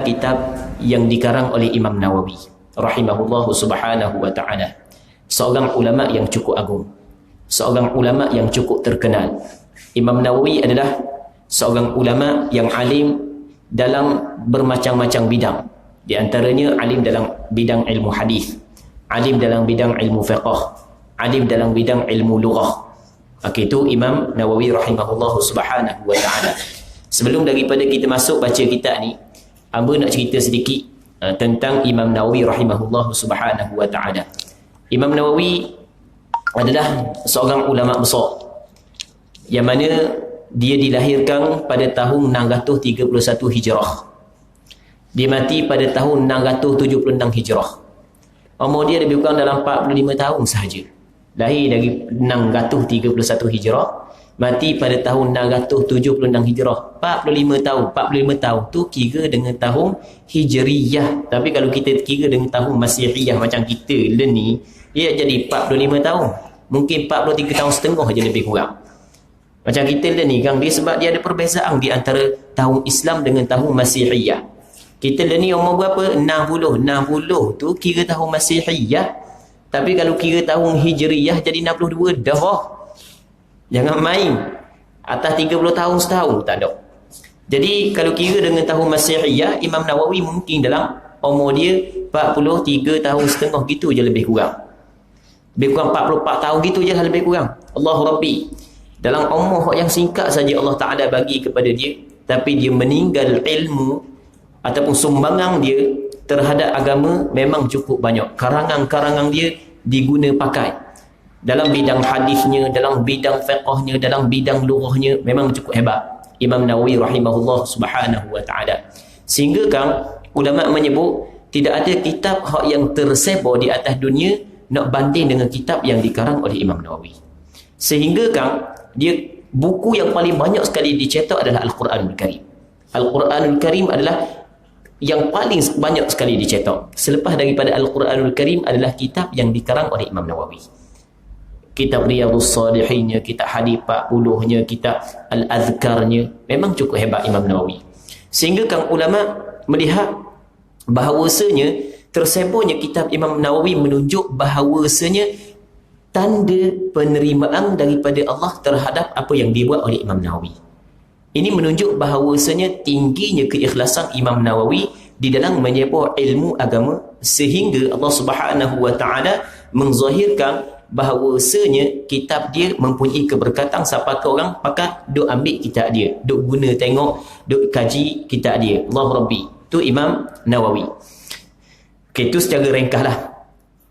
kitab yang dikarang oleh Imam Nawawi rahimahullahu subhanahu wa ta'ala, seorang ulama yang cukup agung, seorang ulama yang cukup terkenal. Imam Nawawi adalah seorang ulama yang alim dalam bermacam-macam bidang. Di antaranya alim dalam bidang ilmu hadis, alim dalam bidang ilmu fiqh, alim dalam bidang ilmu lughah. Itu Imam Nawawi rahimahullahu subhanahu wa ta'ala. Sebelum daripada kita masuk baca kitab ni, hamba nak cerita sedikit tentang Imam Nawawi rahimahullahu subhanahu wa ta'ala. Imam Nawawi adalah seorang ulama besar yang mana dia dilahirkan pada tahun 631 Hijrah. Dia mati pada tahun 676 Hijrah. Umur dia lebih kurang dalam 45 tahun sahaja. Lahir dari 631 Hijrah, mati pada tahun 676 Hijrah. 45 tahun. 45 tahun tu kira dengan tahun Hijriyah. Tapi kalau kita kira dengan tahun Masihiyah macam kita ni, dia jadi 45 tahun. Mungkin 43 tahun setengah aja lebih kurang. Macam kita ni kan, dia sebab dia ada perbezaan di antara tahun Islam dengan tahun Masihiyah. Kita ni umur berapa? 60. 60 tu kira tahun Masihiyah. Tapi kalau kira tahun Hijriyah jadi 62 dah. Jangan main. Atas 30 tahun setahun tak ada. Jadi kalau kira dengan tahun Masihiyah, Imam Nawawi mungkin dalam umur dia 43 tahun setengah gitu je lebih kurang. Lebih kurang 44 tahun gitu je lebih kurang. Allahu Rabbi. Dalam umur yang singkat saja Allah Ta'ala bagi kepada dia, tapi dia meninggal ilmu ataupun sumbangan dia terhadap agama memang cukup banyak. Karangan-karangan dia diguna pakai dalam bidang hadisnya, dalam bidang fiqhnya, dalam bidang lughahnya, memang cukup hebat Imam Nawawi rahimahullah subhanahu wa ta'ala. Sehingga kan ulama menyebut tidak ada kitab yang tersebar di atas dunia nak banding dengan kitab yang dikarang oleh Imam Nawawi. Sehingga kan dia buku yang paling banyak sekali dicetak adalah Al-Quranul Karim. Al-Quranul Karim adalah yang paling banyak sekali dicetak. Selepas daripada Al-Quranul Karim adalah kitab yang dikarang oleh Imam Nawawi. Kitab Riyadhus Shalihinnya, kitab Hadis 40-nya, kitab Al-Azkarnya, memang cukup hebat Imam Nawawi. Sehingga kan ulama melihat bahawasanya tersebarnya kitab Imam Nawawi menunjuk bahawasanya tanda penerimaan daripada Allah terhadap apa yang dibuat oleh Imam Nawawi. Ini menunjuk bahawasanya tingginya keikhlasan Imam Nawawi di dalam menyebar ilmu agama, sehingga Allah Subhanahu wa ta'ala menzahirkan bahawasanya kitab dia mempunyai keberkatan. Siapa ke orang pakai duk ambil kitab dia, duk guna tengok, duk kaji kitab dia. Allah Rabbi. Tu Imam Nawawi. Itu secara ringkas lah.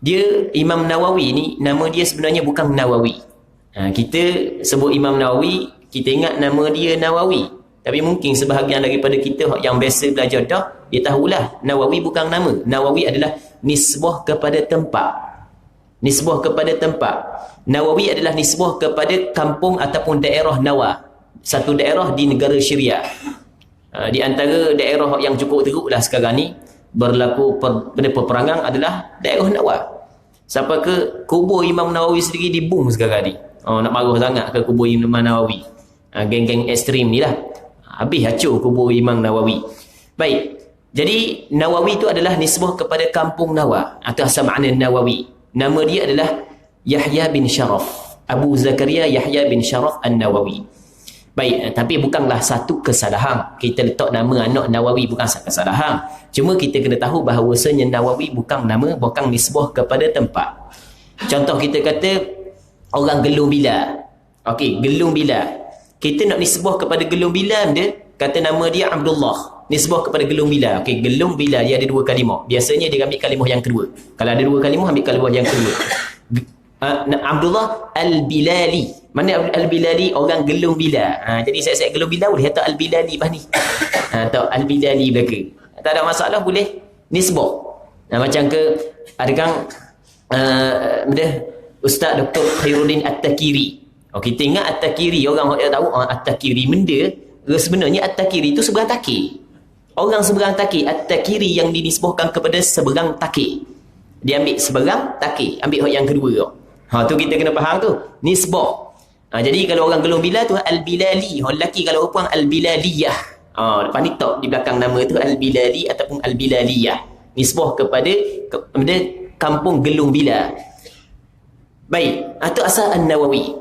Dia Imam Nawawi ni, nama dia sebenarnya bukan Nawawi. Kita sebut Imam Nawawi, kita ingat nama dia Nawawi. Tapi mungkin sebahagian daripada kita yang biasa belajar dah, dia tahulah Nawawi bukan nama. Nawawi adalah nisbah kepada tempat. Nisbah kepada tempat. Nawawi adalah nisbah kepada kampung ataupun daerah Nawa. Satu daerah di negara Syria. Di antara daerah yang cukup teruklah sekarang ni berlaku peperangan adalah daerah Nawa. Sampai ke kubur Imam Nawawi sendiri dibom sekarang ni. Nak marah sangat ke kubur Imam Nawawi. Geng-geng ekstrim ni lah. Habis hacur kubur Imam Nawawi. Baik. Jadi Nawawi itu adalah nisbah kepada kampung Nawa atau asal makna Nawawi. Nama dia adalah Yahya bin Sharaf. Abu Zakaria Yahya bin Sharaf An-Nawawi. Baik, tapi bukanlah satu kesalahan kita letak nama anak Nawawi, bukan satu kesalahan. Cuma kita kena tahu bahawasanya Nawawi bukan nama, bukan nisbah kepada tempat. Contoh kita kata orang Gelung Bila. Okey, Gelung Bila. Kita nak nisbah kepada Gelung Bila dia, kata nama dia Abdullah. Nisbah kepada Gelung Bila. Okey, Gelung Bila dia ada dua kalimah. Biasanya dia ambil kalimah yang kedua. Kalau ada dua kalimah, ambil kalimah yang kedua. Abdullah Al-Bilali. Mana Al-Bilali? Orang Gelung Bila. Jadi saya Gelung Bila boleh kata Al-Bilali bah ni. Atau Al-Bilali belaka. Tak ada masalah, boleh nisbah. Macam ke ada kan Ustaz Dr. Khairuddin At-Takiri. Kita ingat At-Takiri, orang yang tahu At-Takiri benda, sebenarnya At-Takiri itu seberang takir. Orang seberang takir. At-Takiri yang dinisbahkan kepada seberang takir. Dia ambil seberang takir, ambil yang kedua. Tu kita kena faham tu. Nisbah. Jadi kalau orang Gelung Bila tu Al-Bilali, orang lelaki, kalau perempuan Al-Bilaliyah. Lepas ni tok di belakang nama tu Al-Bilali ataupun Al-Bilaliyah. Nisbah kepada kampung Gelung Bila. Baik, itu asal An-Nawawi.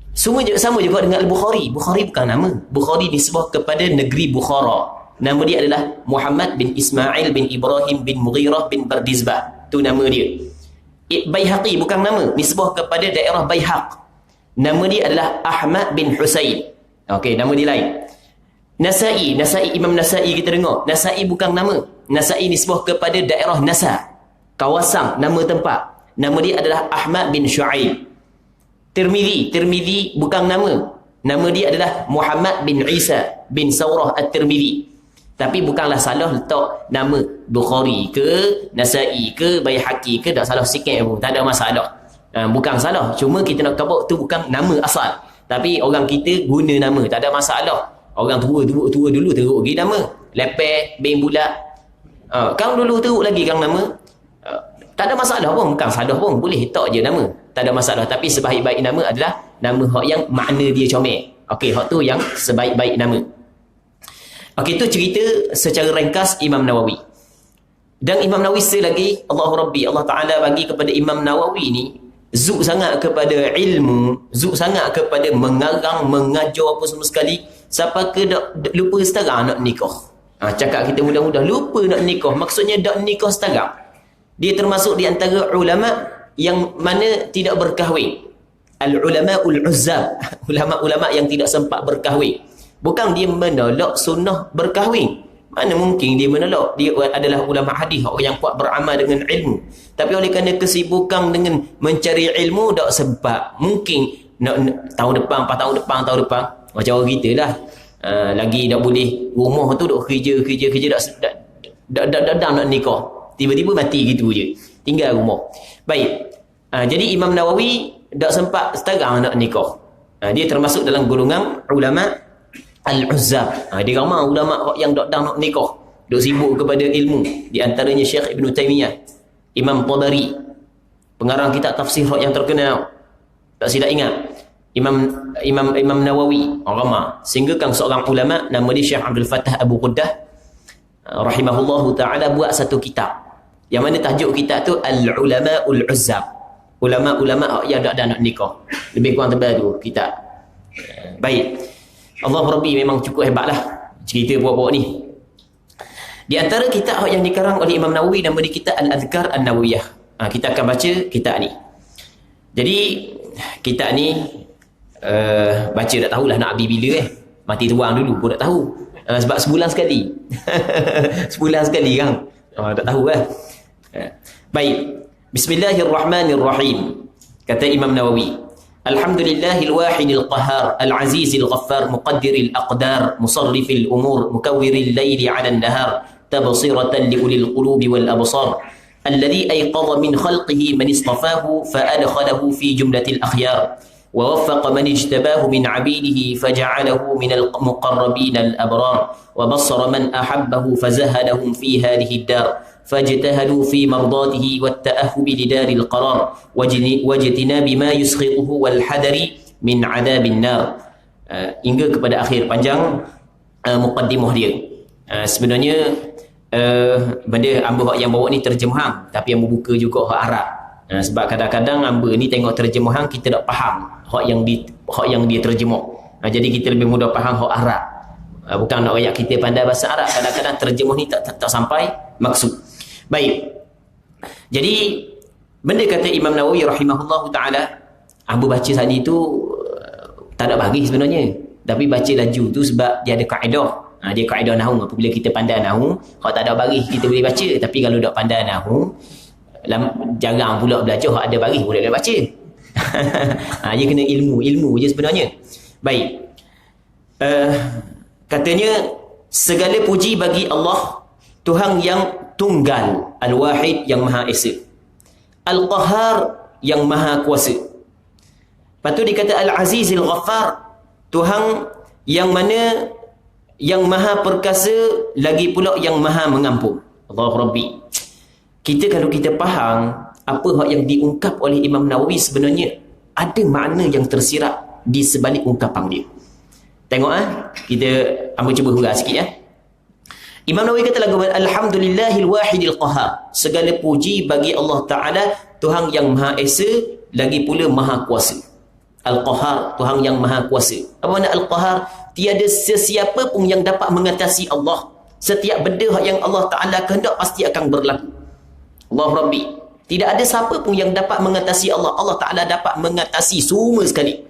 Semua sama juga dengan Al-Bukhari. Bukhari bukan nama. Bukhari nisbah kepada negeri Bukhara. Nama dia adalah Muhammad bin Ismail bin Ibrahim bin Mughirah bin Bardizbah. Tu nama dia. Baihaqi bukan nama. Nisbah kepada daerah Baihaq. Nama dia adalah Ahmad bin Husain. Okey, nama dia lain. Nasai, Imam Nasai kita dengar. Nasai bukan nama. Nasai nisbah kepada daerah Nasa. Kawasan, nama tempat. Nama dia adalah Ahmad bin Shu'aib. Tirmizi bukan nama. Nama dia adalah Muhammad bin Isa bin Saurah At-Tirmizi. Tapi bukanlah salah letak nama Bukhari ke, Nasai ke, Baihaqi ke, tak salah sikit pun. Tak ada masalah. Bukan salah. Cuma kita nak khabar tu bukan nama asal. Tapi orang kita guna nama. Tak ada masalah. Orang tua dulu teruk lagi nama. Lepeh, bin bulat. Kang dulu teruk lagi kang nama. Tak ada masalah pun. Bukan salah pun. Boleh tak je nama. Tak ada masalah. Tapi sebaik-baik nama adalah nama hak yang makna dia comel. Okey, hak tu yang sebaik-baik nama. Okey, itu cerita secara ringkas Imam Nawawi. Dan Imam Nawawi lagi, Allahu Rabbi, Allah Ta'ala bagi kepada Imam Nawawi ni zuk sangat kepada ilmu, zuk sangat kepada mengarang, mengajar apa semua sekali. Siapa ke lupa setara nak nikah. Cakap kita mudah-mudah lupa nak nikah. Maksudnya nak nikah setara. Dia termasuk di antara ulama yang mana tidak berkahwin. Al-ulama'ul uzzab. Ulama-ulama yang tidak sempat berkahwin. Bukan dia menolak sunnah berkahwin. Mana mungkin dia menolak. Dia adalah ulama hadis yang kuat beramal dengan ilmu. Tapi oleh kerana kesibukan dengan mencari ilmu, tak sempat. Mungkin tahun depan, 4 tahun depan. Macam orang kita lah. Lagi tak boleh. Rumah tu duk kerja dah nak nikah. Tiba-tiba mati gitu je. Tinggal rumah. Baik. Jadi Imam Nawawi tak sempat sekarang nak nikah. Dia termasuk dalam golongan ulama al-uzzab. Dia ramai ulama yang tak nak nikah. Duk sibuk kepada ilmu. Di antaranya Syekh Ibn Taymiyah, Imam Tabari, pengarang kitab tafsir yang terkenal. Tak silap ingat. Imam Nawawi, ramai. Sehingga kan seorang ulama nama dia Syekh Abdul Fattah Abu Quddah rahimahullahu ta'ala buat satu kitab. Yang mana tajuk kitab tu Al-Ulama'ul Uzzab. Ulama-ulama yang tak ada nak nikah. Lebih kurang tebal tu kitab. Baik. Allah Rabbi memang cukup hebatlah cerita buat-buat ni. Di antara kitab yang dikarang oleh Imam Nawawi nama dia kitab Al-Adhkar An-Nawawiyah. Kita akan baca kitab ni. Jadi kitab ni baca tak tahulah nak habis bila mati tuang dulu pun tak tahu. Sebab sebulan sekali. Sebulan sekali kan. Tak tahu lah. Baik. Bismillahirrahmanirrahim. Kata Imam Nawawi, Alhamdulillahil wahidil qahhar, al-azizil ghaffar, muqaddiril aqdar, musarrifil umur, mukawwiril layli 'alan nahar, tabsiratan liulil qulubi wal absar, alladhi ayqadha min khalqihi man istafahu fa adkhalahu fi jumlatil akhyar, wa waffaqa man ijtabahu min 'abidihi faja'alahu min al-muqarrabin al-abrar, wa bassara man ahabbahu fazahadahum fi hadhihi ad-dar. فاجتهدوا في مرضاته والتأهب لدار القرار واجتناب ما يسخطه والحذر من عذاب النار. Hingga kepada akhir panjang muqaddimah dia. Sebenarnya benda hamba yang bawa ni terjemahan, tapi yang membuka juga hak Arab. Sebab kadang-kadang hamba ni tengok terjemahan kita tak faham hak yang dia terjemah. Jadi kita lebih mudah faham hak Arab. Bukan nak ayat kita pandai bahasa Arab, kadang-kadang terjemah ni tak sampai maksud. Baik. Jadi benda kata Imam Nawawi rahimahullahu ta'ala, hamba baca tadi tu tak ada bagi sebenarnya, tapi baca laju tu sebab dia ada kaedah. Dia kaedah nahwu. Apabila kita pandai nahwu, kalau tak ada baris kita boleh baca, tapi kalau tak pandai nahwu jarang pula belajar. Kalau ada baris boleh baca. Dia kena ilmu je sebenarnya. Baik. Katanya segala puji bagi Allah, Tuhan yang tunggal, Al-Wahid yang Maha Esa, Al-Qahhar yang Maha Kuasa. Lepas tu dikata Al-Azizil Ghaffar, Tuhan yang mana yang Maha Perkasa, lagi pula yang Maha Mengampun. Allah Rabbi. Kita kalau kita faham apa yang diungkap oleh Imam Nawawi, sebenarnya ada makna yang tersirat di sebalik ungkapan dia. Tengok kita ambil cuba hurah sikit Imam Nawawi kata lagu Alhamdulillahil wahidil qahar. Segala puji bagi Allah Ta'ala, Tuhan yang Maha Esa, lagi pula Maha Kuasa. Al-Qahar, Tuhan yang Maha Kuasa. Apa makna Al-Qahar? Tiada sesiapa pun yang dapat mengatasi Allah. Setiap benda yang Allah Ta'ala kehendak pasti akan berlaku. Allah Rabbi. Tidak ada siapa pun yang dapat mengatasi Allah. Allah Ta'ala dapat mengatasi semua sekali.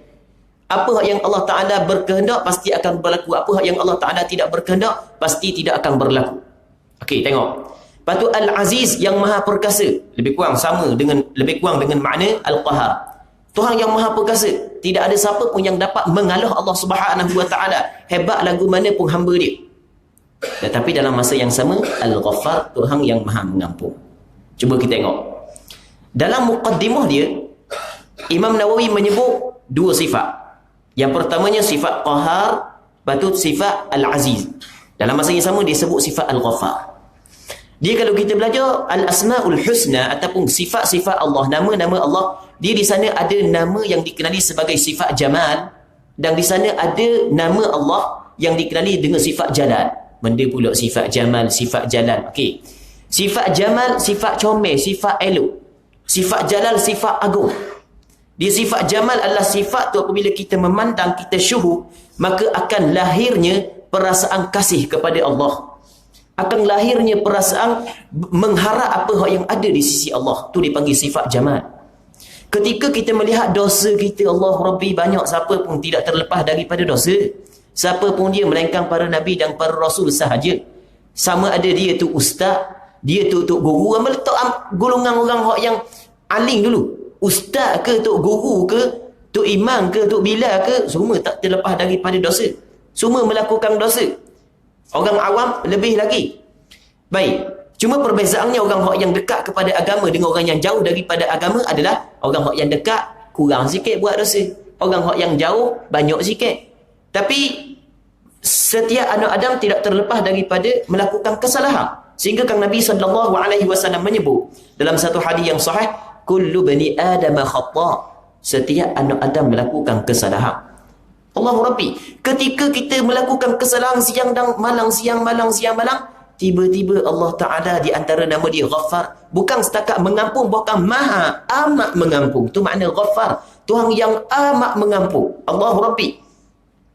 Apa yang Allah Ta'ala berkehendak pasti akan berlaku. Apa yang Allah Ta'ala tidak berkehendak pasti tidak akan berlaku. Okey, tengok. Lepas tu Al-Aziz yang Maha Perkasa. Lebih kurang dengan makna Al-Qahar. Tuhan yang Maha Perkasa. Tidak ada siapa pun yang dapat mengalah Allah Subhanahu Wa Ta'ala. Hebat lagu mana pun hamba dia. Tetapi dalam masa yang sama, Al-Ghaffar, Tuhan yang Maha Mengampun. Cuba kita tengok. Dalam muqaddimah dia, Imam Nawawi menyebut dua sifat. Yang pertamanya sifat Qahar, lepas tu sifat Al-Aziz. Dalam masa yang sama dia sebut sifat Al-Ghaffar. Dia kalau kita belajar Al-Asma'ul Husna ataupun sifat-sifat Allah, nama-nama Allah, dia di sana ada nama yang dikenali sebagai sifat Jamal, dan di sana ada nama Allah yang dikenali dengan sifat Jalal. Benda pula sifat Jamal, sifat Jalal. Okey. Sifat Jamal, sifat comel, sifat elok. Sifat Jalal, sifat agung. Dia sifat Jamal adalah sifat tu apabila kita memandang, kita syuhud, maka akan lahirnya perasaan kasih kepada Allah. Akan lahirnya perasaan mengharap apa yang ada di sisi Allah. Tu dipanggil sifat Jamal. Ketika kita melihat dosa kita, Allah Rabbi, banyak siapa pun tidak terlepas daripada dosa. Siapa pun dia, melainkan para Nabi dan para Rasul sahaja. Sama ada dia tu ustaz, dia tu guru. Letak golongan orang yang alim dulu. Ustaz ke, tok guru ke, tok imam ke, tok bilal ke, semua tak terlepas daripada dosa. Semua melakukan dosa. Orang awam lebih lagi. Baik. Cuma perbezaannya orang yang dekat kepada agama dengan orang yang jauh daripada agama adalah orang yang dekat kurang sikit buat dosa. Orang yang jauh banyak sikit. Tapi setiap anak Adam tidak terlepas daripada melakukan kesalahan. Sehingga kan Nabi SAW menyebut dalam satu hadis yang sahih, kullu bani Adam khata'. Setiap anak Adam melakukan kesalahan. Allahu Rabbi. Ketika kita melakukan kesalahan siang dan malam, siang malam, tiba-tiba Allah Ta'ala di antara nama dia Ghaffar. Bukan setakat mengampun, bahkan Maha amat mengampun. Itu makna Ghaffar. Tuhan yang amat mengampun. Allahu Rabbi.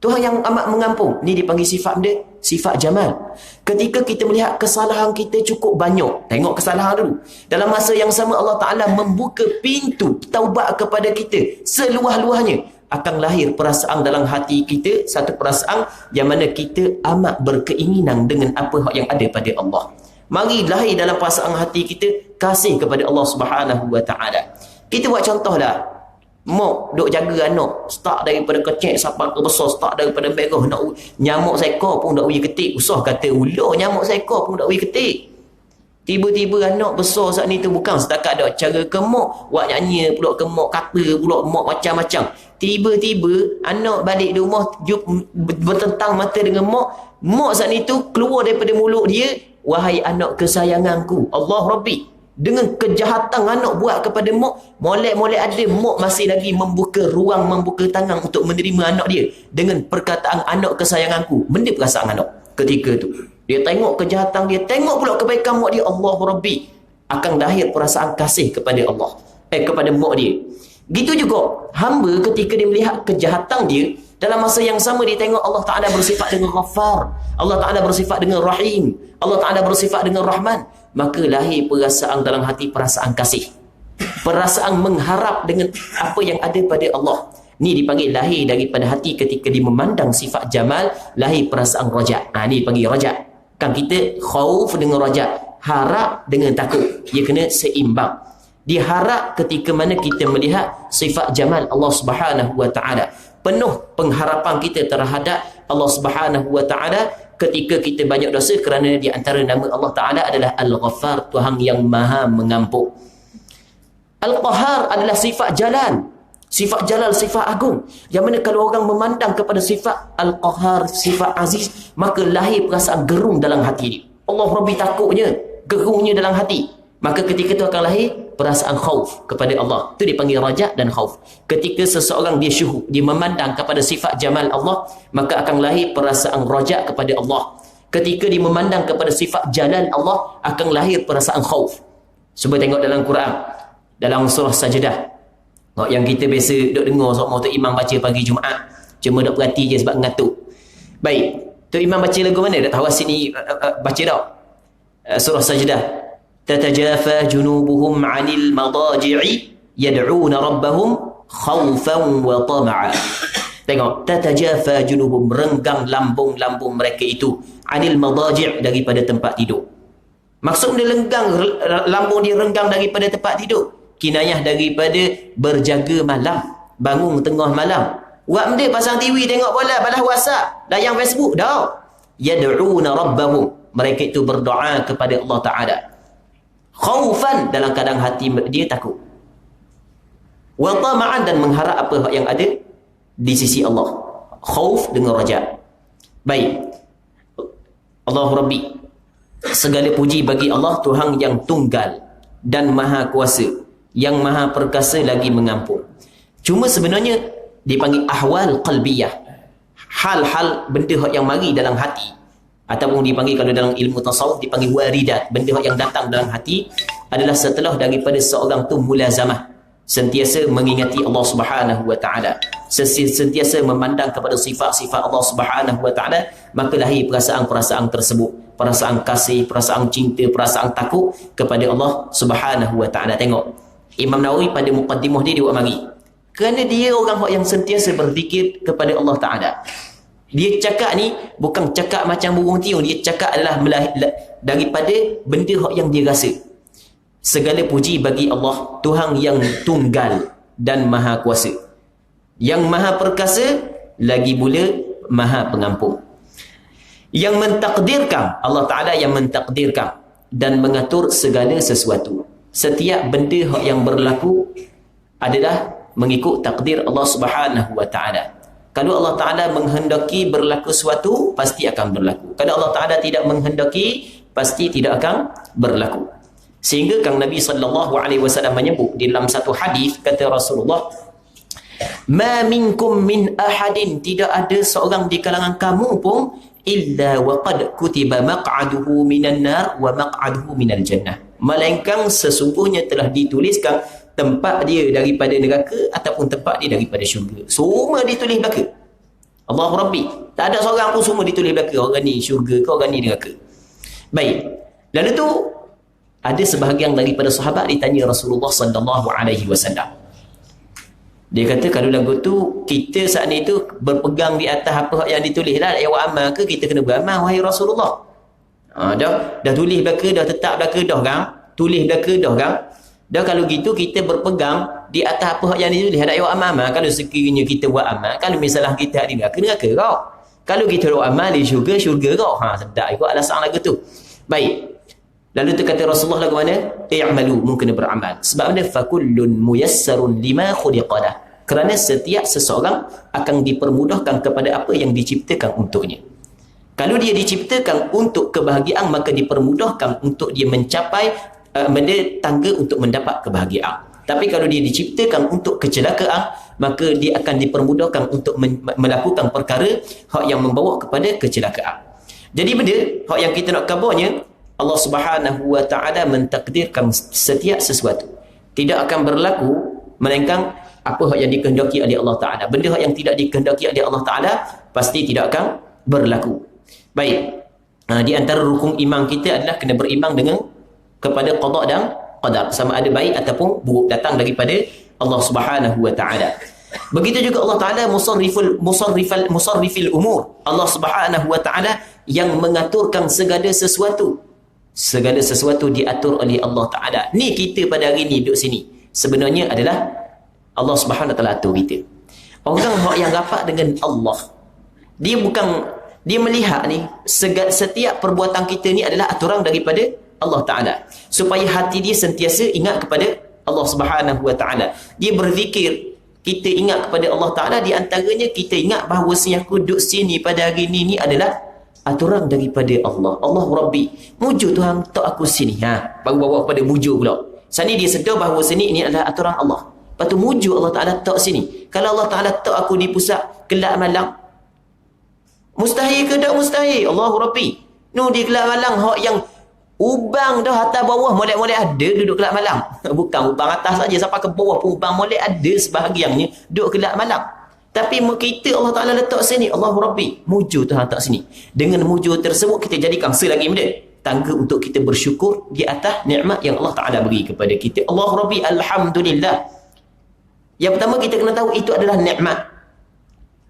Tuhan yang amat mengampun. Ini dipanggil sifat dia, sifat Jamal. Ketika kita melihat kesalahan kita cukup banyak, tengok kesalahan dulu. Dalam masa yang sama Allah Ta'ala membuka pintu taubat kepada kita seluas-luasnya. Akan lahir perasaan dalam hati kita, satu perasaan yang mana kita amat berkeinginan dengan apa yang ada pada Allah. Mari lahir dalam perasaan hati kita kasih kepada Allah Subhanahu Wa Ta'ala. Kita buat contohlah. Mak duk jaga anak, start daripada kecil sampai ke besar, start daripada merah, nak nyamuk seekor pun nak uji ketik. Usah kata ular nyamuk seekor pun nak uji ketik. Tiba-tiba anak besar saat ni tu bukan setakat ada cara ke mak, buat nyanyi pula ke mak, kata pula mak macam-macam. Tiba-tiba anak balik di rumah bertentang mata dengan mak. Mak saat ni tu keluar daripada mulut dia, wahai anak kesayanganku, Allah Rabbi. Dengan kejahatan anak buat kepada mak, molek-molek ada mak masih lagi membuka ruang, membuka tangan untuk menerima anak dia dengan perkataan anak kesayanganku. Benda perasaan anak ketika tu. Dia tengok kejahatan dia, tengok pula kebaikan mak dia, Allah Rabbi. Akan lahir perasaan kasih kepada Allah. Kepada mak dia. Gitu juga hamba ketika dia melihat kejahatan dia, dalam masa yang sama dia tengok Allah Ta'ala bersifat dengan Ghaffar, Allah Ta'ala bersifat dengan Rahim, Allah Ta'ala bersifat dengan Rahman. Maka lahir perasaan dalam hati, perasaan kasih, perasaan mengharap dengan apa yang ada pada Allah. Ni dipanggil lahir daripada hati ketika dia memandang sifat Jamal, lahir perasaan raja'. Ni dipanggil raja'. Kan kita khauf dengan raja', harap dengan takut. Dia kena seimbang. Dia harap ketika mana kita melihat sifat Jamal Allah Subhanahu Wa Ta'ala. Penuh pengharapan kita terhadap Allah Subhanahu Wa Ta'ala ketika kita banyak dosa, kerana di antara nama Allah Ta'ala adalah Al-Ghaffar, Tuhan yang Maha Mengampun. Al-Qahar adalah sifat Jalal. Sifat Jalal, sifat agung. Yang mana kalau orang memandang kepada sifat Al-Qahar, sifat Aziz, maka lahir perasaan gerung dalam hati dia. Allah Rabbi takutnya, gerungnya dalam hati. Maka ketika itu akan lahir perasaan khauf kepada Allah. Itu dipanggil raja dan khauf. Ketika seseorang dia syuhud, dia memandang kepada sifat jamal Allah, maka akan lahir perasaan raja kepada Allah. Ketika dia memandang kepada sifat jalal Allah, akan lahir perasaan khauf. Cuba tengok dalam Quran, dalam surah Sajdah. Yang kita biasa duk dengar semua tu imam baca pagi Jumaat. Cuma duk perhati je sebab ngantuk. Baik, tu imam baca lagu mana? Tak tahu sini baca tak? Surah Sajdah. Tatajafa junubuhum 'anil madaji'i yad'una rabbahum khaufan wa tama'a. Tengok, tatajafa junubuhum, renggang lambung-lambung mereka itu 'anil madaji' daripada tempat tidur. Maksud dia lenggang, lambung dia renggang daripada tempat tidur. Kinayah daripada berjaga malam, bangun tengah malam. Buat benda pasang TV tengok bola, balas WhatsApp, layang Facebook dah. Yad'una rabbahum, mereka itu berdoa kepada Allah Taala. Khaufan, dalam keadaan hati dia takut. Wa tama'an, dan mengharap apa yang ada di sisi Allah. Khauf dengan raja. Baik. Allahu Rabbi, segala puji bagi Allah, Tuhan yang tunggal dan maha kuasa, yang maha perkasa lagi mengampun. Cuma sebenarnya dipanggil ahwal qalbiyah, hal-hal benda yang mari dalam hati, ataupun dipanggil kalau dalam ilmu tasawuf dipanggil waridat, benda yang datang dalam hati adalah setelah daripada seorang tu mulazamah, sentiasa mengingati Allah Subhanahu wa taala, sentiasa memandang kepada sifat-sifat Allah Subhanahu wa taala, maka lahir perasaan-perasaan tersebut, perasaan kasih, perasaan cinta, perasaan takut kepada Allah Subhanahu wa taala. Tengok Imam Nawawi pada muqaddimah dia buat mari, kerana dia orang yang sentiasa berzikir kepada Allah Taala. Dia cakap ni bukan cakap macam burung tiung, dia cakap adalah daripada benda yang dia rasa. Segala puji bagi Allah, Tuhan yang tunggal dan maha kuasa, yang maha perkasa lagi pula maha pengampun, yang mentakdirkan, Allah Ta'ala yang mentakdirkan dan mengatur segala sesuatu. Setiap benda yang berlaku adalah mengikut takdir Allah Subhanahu wa taala. Kalau Allah Taala menghendaki berlaku sesuatu, pasti akan berlaku. Kalau Allah Taala tidak menghendaki, pasti tidak akan berlaku. Sehingga Kang Nabi sallallahu alaihi wasallam menyebut di dalam satu hadis, kata Rasulullah, "Ma minkum min ahadin", tidak ada seorang di kalangan kamu pun, illa waqad kutiba maq'aduhu minan nar wa maq'aduhu minal jannah, melainkan sesungguhnya telah dituliskan tempat dia daripada neraka ataupun tempat dia daripada syurga. Semua ditulis belaka. Allahu Rabbi, tak ada seorang pun, semua ditulis belaka. Orang ni syurga ke, orang ni neraka. Baik. Lalu tu ada sebahagian daripada sahabat ditanya Rasulullah sallallahu alaihi wasallam. Dia kata, kalau lagu tu kita saat ni tu berpegang di atas apa yang ditulis lah, ayat amal ke, kita kena beramal wahai Rasulullah. Dah tulis belaka, dah tetap belaka dah kan? Tulis belaka dah kan? Dan kalau gitu kita berpegang di atas apa yang ditulis ada ayat amal. Kalau sekiranya kita buat amal, kalau misalnya kita ada neraka kau. Kalau kita buat amal di syurga kau. Sedap ikut alasan lagu tu. Baik. Lalu tu kata Rasulullah lagu mana? I'malu, mu kena beramal. Sebab mana? Fakullun muyassarun lima khuliqalah. Kerana setiap seseorang akan dipermudahkan kepada apa yang diciptakan untuknya. Kalau dia diciptakan untuk kebahagiaan, maka dipermudahkan untuk dia mencapai benda tangga untuk mendapat kebahagiaan. Tapi kalau dia diciptakan untuk kecelakaan, maka dia akan dipermudahkan untuk melakukan perkara yang membawa kepada kecelakaan. Jadi benda yang kita nak kabarnya, Allah Subhanahu wa taala mentakdirkan setiap sesuatu tidak akan berlaku melainkan apa yang dikehendaki oleh Allah Taala. Benda yang tidak dikehendaki oleh Allah Taala pasti tidak akan berlaku. Baik. Di antara rukun iman kita adalah kena beriman dengan kepada qada dan qadar, sama ada baik ataupun buruk, datang daripada Allah Subhanahu wa taala. Begitu juga Allah Taala musarrifil umur. Allah Subhanahu wa taala yang mengaturkan segala sesuatu. Segala sesuatu diatur oleh Allah Taala. Ni kita pada hari ni duduk sini, sebenarnya adalah Allah Subhanahu wa taala atur kita. Orang yang rapat dengan Allah, dia melihat ni setiap perbuatan kita ni adalah aturan daripada Allah Ta'ala, supaya hati dia sentiasa ingat kepada Allah Subhanahu wa taala. Dia berzikir, kita ingat kepada Allah Ta'ala, di antaranya kita ingat bahawa aku duduk sini pada hari ini adalah aturan daripada Allah. Allah Rabbi, mujur Tuhan tak aku sini. Baru bawa kepada mujur pula. Sini dia sedar bahawa sini ini adalah aturan Allah. Lepas tu muju Allah Ta'ala tak sini. Kalau Allah Ta'ala tak aku di pusat Kelab Malang, mustahil ke tak mustahil? Allahu Rabbi. Nu di Kelab Malang hak yang ubang dah atas bawah molek-molek ada duduk Kelab Malang. Bukan ubang atas saja, sampai ke bawah pun ubang molek ada sebahagiannya duduk Kelab Malang. Tapi kita Allah Ta'ala letak sini, Allahu Rabbi, muju Tuhan letak sini. Dengan muju tersebut kita jadikan selagi benda tangga untuk kita bersyukur di atas nikmat yang Allah Ta'ala beri kepada kita. Allahu Rabbi, alhamdulillah. Yang pertama kita kena tahu itu adalah nikmat.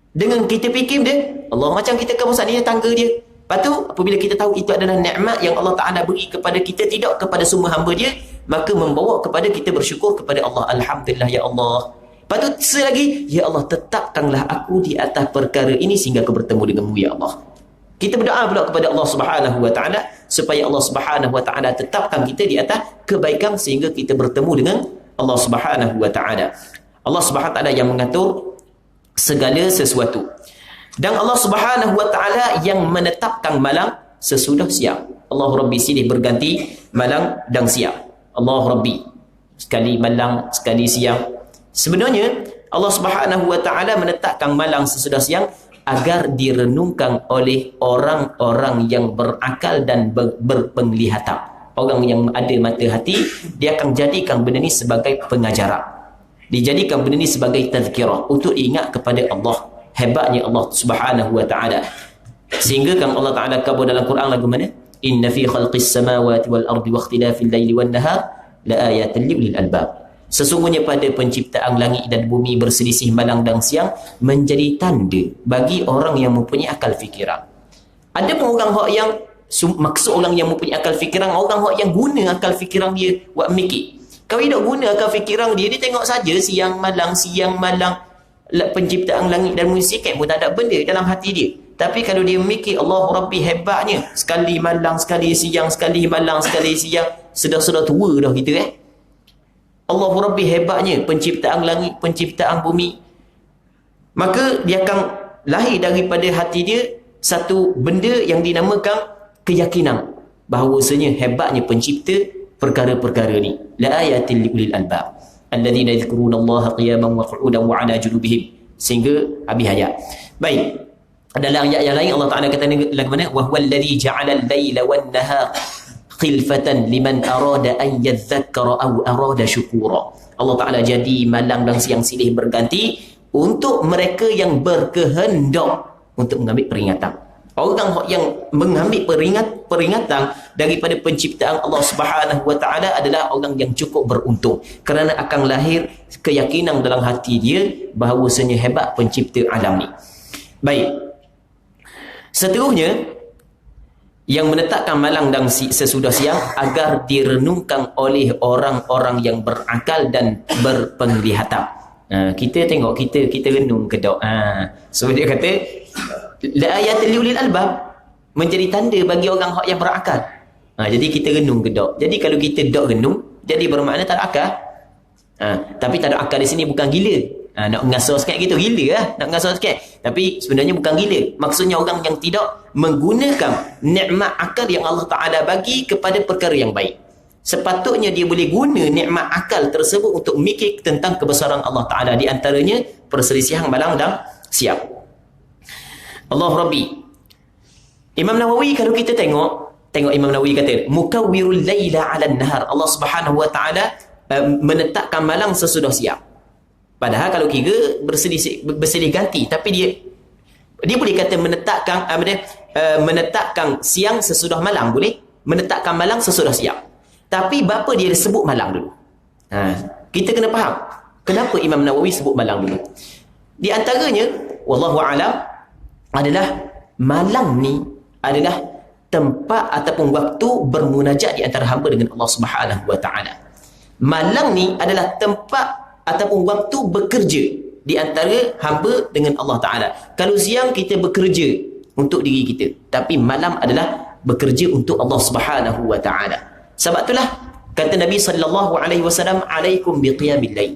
Dengan kita fikir dia, Allah macam kita ke pusat ni tangga dia. Lepas tu apabila kita tahu itu adalah nikmat yang Allah Ta'ala beri kepada kita, tidak kepada semua hamba dia, maka membawa kepada kita bersyukur kepada Allah. Alhamdulillah ya Allah. Lepas tu selagi, ya Allah tetapkanlah aku di atas perkara ini sehingga aku bertemu denganmu ya Allah. Kita berdoa pula kepada Allah Subhanahu Wa Ta'ala supaya Allah Subhanahu Wa Ta'ala tetapkan kita di atas kebaikan sehingga kita bertemu dengan Allah Subhanahu Wa Ta'ala. Allah Subhanahu Wa Ta'ala yang mengatur segala sesuatu. Dan Allah Subhanahu Wa Ta'ala yang menetapkan malam sesudah siang. Allah Rabbi silih berganti malam dan siang. Allah Rabbi sekali malam, sekali siang. Sebenarnya Allah Subhanahu Wa Ta'ala menetapkan malam sesudah siang agar direnungkan oleh orang-orang yang berakal dan berpenglihatan. Orang yang ada mata hati, dia akan jadikan benda ni sebagai pengajaran. Dijadikan benda ni sebagai tazkirah untuk ingat kepada Allah. Hebatnya Allah Subhanahu Wa Ta'ala. Sehingga kan Allah Ta'ala kabur dalam Quran lagu mana? Inna fi khalqis samawati wal ardi wa ikhtilafil laili wan nahar la ayatin li ulil albab. Sesungguhnya pada penciptaan langit dan bumi berselisih malam dan siang menjadi tanda bagi orang yang mempunyai akal fikiran. Ada pun orang hak yang maksud orang yang mempunyai akal fikiran, orang hak yang guna akal fikiran dia buat mikir. Kalau tidak guna akal fikiran dia tengok saja siang malam penciptaan langit dan bumi sikit pun tak ada benda dalam hati dia. Tapi kalau dia mikir Allah Rabbi hebatnya, sekali malam sekali siang, sekali malam sekali siang, sudah tua dah kita Allah Rabbi hebatnya penciptaan langit, penciptaan bumi. Maka dia akan lahir daripada hati dia satu benda yang dinamakan keyakinan bahawasanya hebatnya pencipta perkara-perkara ni. La ayatin li ulil albab alladhina yadhkuruna Allaha qiyaman wa qu'udan wa 'ala junubihim, sehingga habis ayat. Baik. Dalam ayat yang lain Allah Taala kata lagu mana? Wa huwal ladzi ja'ala al-laila wan nahara khilfatan liman arada an yadhakkara aw arada syukura. Allah Ta'ala jadi malam dan siang silih berganti untuk mereka yang berkehendak untuk mengambil peringatan. Orang yang mengambil peringatan daripada penciptaan Allah Subhanahu Wa Ta'ala adalah orang yang cukup beruntung, kerana akan lahir keyakinan dalam hati dia bahawasanya hebat pencipta alam ni. Baik. Seterusnya, yang menetapkan malam dan sesudah siang agar direnungkan oleh orang-orang yang berakal dan berpenglihatan. Kita tengok, kita renung ke dok. So dia kata la ayatul liulil albab, menjadi tanda bagi orang yang berakal. Jadi kita renung ke dok. Jadi kalau kita dok renung, jadi bermakna tak ada akal. Tapi tak ada akal di sini bukan gila. Nak mengasah sikit gitu, gila lah nak mengasah sikit. Tapi sebenarnya bukan gila. Maksudnya orang yang tidak menggunakan nikmat akal yang Allah Ta'ala bagi kepada perkara yang baik. Sepatutnya dia boleh guna nikmat akal tersebut untuk mikir tentang kebesaran Allah Ta'ala. Di antaranya perselisihan malam dan siang. Allah Rabbi. Imam Nawawi kalau kita tengok Imam Nawawi kata mukawwirul laila 'alan nahar. Allah Subhanahu Wa Ta'ala menetapkan malam sesudah siang. Padahal kalau kira berselisih ganti, tapi dia boleh kata menetapkan siang sesudah malam, boleh menetapkan malam sesudah siang. Tapi bapa dia sebut malam dulu. Kita kena faham kenapa Imam Nawawi sebut malam dulu. Di antaranya wallahu alam adalah malam ni adalah tempat ataupun waktu bermunajat di antara hamba dengan Allah Subhanahu Wa Ta'ala. Malam ni adalah tempat ataupun waktu bekerja di antara hamba dengan Allah Ta'ala. Kalau siang kita bekerja untuk diri kita, tapi malam adalah bekerja untuk Allah Subhanahu Wa Ta'ala. Sebab itulah kata Nabi SAW, alaikum biqiyamil lail.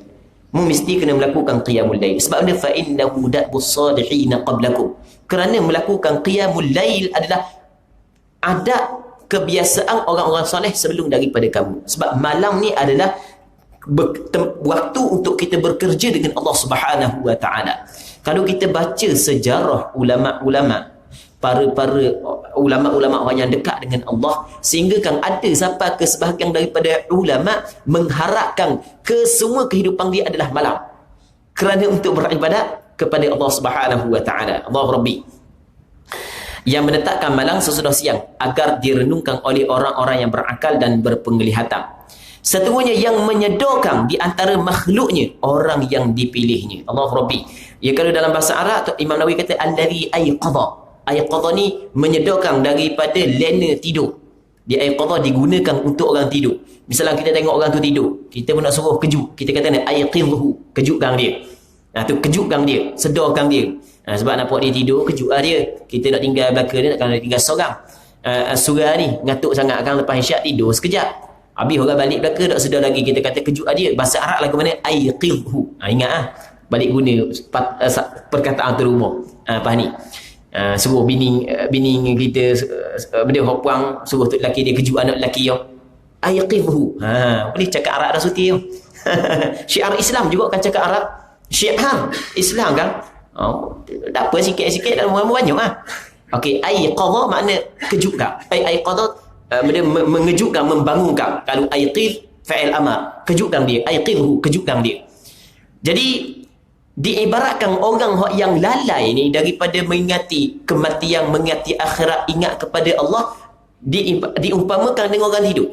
Mu mesti kena melakukan qiyamul lail. Sebab dia fa innahu da'bus salihin qablakum. Kerana melakukan qiyamul lail adalah adab kebiasaan orang-orang soleh sebelum daripada kamu. Sebab malam ni adalah waktu untuk kita bekerja dengan Allah Subhanahu wa taala. Kalau kita baca sejarah ulama-ulama, para ulama-ulama orang yang dekat dengan Allah, sehingga kan ada sampai ke sebahagian daripada ulama mengharapkan ke semua kehidupan dia adalah malam, kerana untuk beribadat kepada Allah Subhanahu wa taala. Allah Rabbi yang menetapkan malam sesudah siang agar direnungkan oleh orang-orang yang berakal dan berpenglihatan. Satunya yang menyedorkan di antara makhluknya orang yang dipilihnya. Allah Rabbi. Ya, kalau dalam bahasa Arab Imam Nawawi kata alladhi ayqadha. Ayqadha ni menyedorkan daripada lena tidur. Di ayqadha digunakan untuk orang tidur. Misalnya kita tengok orang tu tidur, kita pun nak suruh kejut. Kita kata ni ayqidhu, kejutkan dia. Nah tu kejutkan dia, sedorkan dia. Sebab nampak dia tidur, kejut dia. Kita nak tinggal belakang dia, nak tinggal seorang. Surah ni ngatuk sangat kan, lepas isyak tidur sekejap. Habis orang balik belakang tak sedar lagi, kita kata kejut dia. Bahasa Arab lagu mana? Ayqidhu. Ingat balik guna perkataan tu rumah. Apa ni? Suruh bini kita, benda puang, suruh tu lelaki dia kejut anak lelaki yo. Ayqidhu. Boleh cakap Arab dah suti yo. Syiar Islam juga kan cakap Arab. Syiar Islam kan. Tak apa, sikit-sikit dalam banyak Okey, ayqadha makna kejutkan. Ayqadha mengejutkan, membangunkan. Kalau ayqidh fa'il amar, kejutkan dia. Ayqidhu, kejutkan dia. Jadi diibaratkan orang yang lalai ni daripada mengingati kematian, mengingati akhirat, ingat kepada Allah, diumpamakan dengan orang tidur.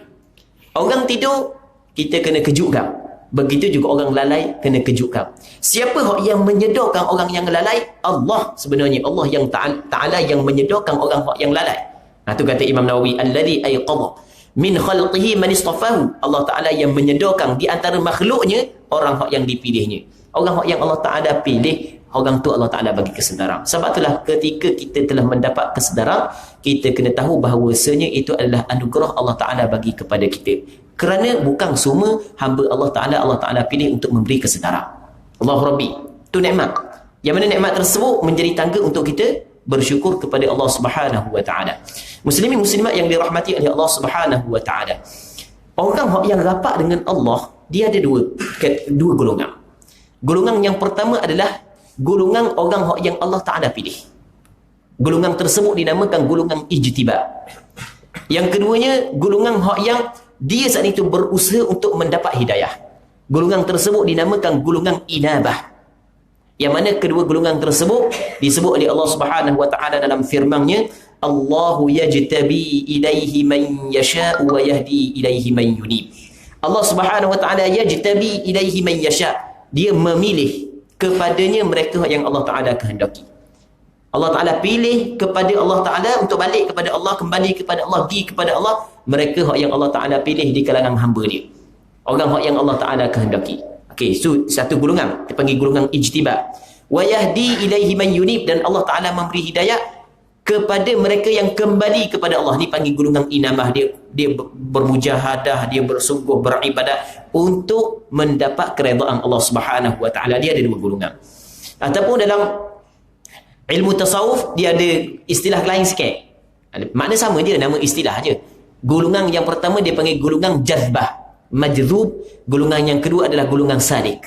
Orang tidur kita kena kejutkan. Begitu juga orang lalai kena kejutkan. Siapa yang menyedorkan orang yang lalai? Allah sebenarnya. Allah yang Ta'ala yang menyedorkan orang yang lalai. Itu kata Imam Nawawi, alladhi ayqadha min khalqihi man istafahu. Allah Ta'ala yang menyedorkan di antara makhluknya orang yang dipilihnya. Orang yang Allah Ta'ala pilih, orang tu Allah Ta'ala bagi kesedaran. Sebab itulah ketika kita telah mendapat kesedaran, kita kena tahu bahawasanya itu adalah anugerah Allah Ta'ala bagi kepada kita. Kerana bukan semua hamba Allah Ta'ala pilih untuk memberi kesedaran. Allah Rabbi. Itu nikmat. Yang mana nikmat tersebut menjadi tangga untuk kita bersyukur kepada Allah Subhanahu wa Ta'ala. Muslimin muslimat yang dirahmati oleh Allah Subhanahu wa Ta'ala. Orang yang rapat dengan Allah, dia ada dua golongan. Golongan yang pertama adalah golongan orang yang Allah Ta'ala pilih. Golongan tersebut dinamakan golongan ijtibah. Yang keduanya, golongan yang dia saat itu berusaha untuk mendapat hidayah. Golongan tersebut dinamakan golongan inabah. Yang mana kedua golongan tersebut disebut oleh Allah Subhanahu wa Ta'ala dalam firman-Nya, Allahu yajtabi ilaihi man yasha' wa yahdi ilaihi man yunib. Allah Subhanahu wa Ta'ala yajtabi ilaihi man yasha'. Dia memilih kepadanya mereka yang Allah Ta'ala kehendaki. Allah Ta'ala pilih kepada Allah Ta'ala untuk balik kepada Allah, kembali kepada Allah, pergi kepada Allah. Mereka yang Allah Ta'ala pilih di kalangan hamba dia. Orang yang Allah Ta'ala kehendaki. Okey, so satu golongan, dipanggil golongan ijtibah. Wa yahdi ilaihi man yunib, dan Allah Ta'ala memberi hidayah kepada mereka yang kembali kepada Allah. Ni panggil golongan inamah. Dia bermujahadah, dia bersungguh beribadat untuk mendapat keredaan Allah Subhanahu wa Ta'ala. Dia ada dua golongan. Ataupun dalam ilmu tasawuf dia ada istilah lain sikit. Makna sama je, nama istilah je. Golongan yang pertama dia panggil golongan jazbah, majzub. Golongan yang kedua adalah golongan salik.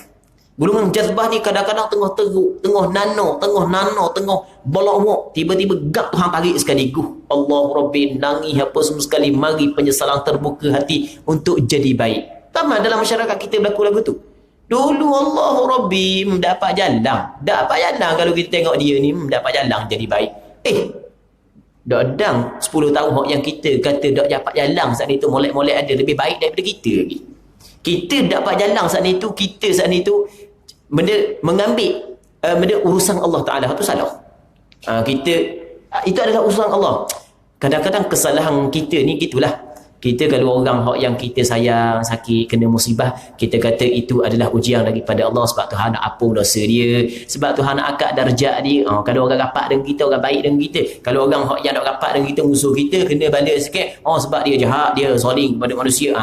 Golongan jazbah ni kadang-kadang tengah teruk, tengah nano, tengah bolok-mok, tiba-tiba gap Tuhan tarik sekali. Allah Rabbi, nangis apa semua sekali, mari penyesalan terbuka hati untuk jadi baik. Tamat dalam masyarakat kita berlaku lagu tu. Dulu Allah Rabbi mendapat jalan kalau kita tengok dia ni mendapat jalan jadi baik. Dak dang 10 tahun yang kita kata dak dapat jalan saat itu, molek-molek ada lebih baik daripada kita lagi. Kita dapat jalan saat itu, kita saat itu benda mengambil benda urusan Allah Ta'ala, itu salah. Kita itu adalah urusan Allah. Kadang-kadang kesalahan kita ni gitulah. Kita kalau orang yang kita sayang sakit, kena musibah, kita kata itu adalah ujian daripada Allah sebab Tuhan nak ampun dosa dia, sebab Tuhan nak angkat darjat dia. Kalau orang rapat dengan kita, orang baik dengan kita. Kalau orang yang nak rapat dengan kita, musuh kita, kena balik sikit, sebab dia jahat, dia zalim kepada manusia.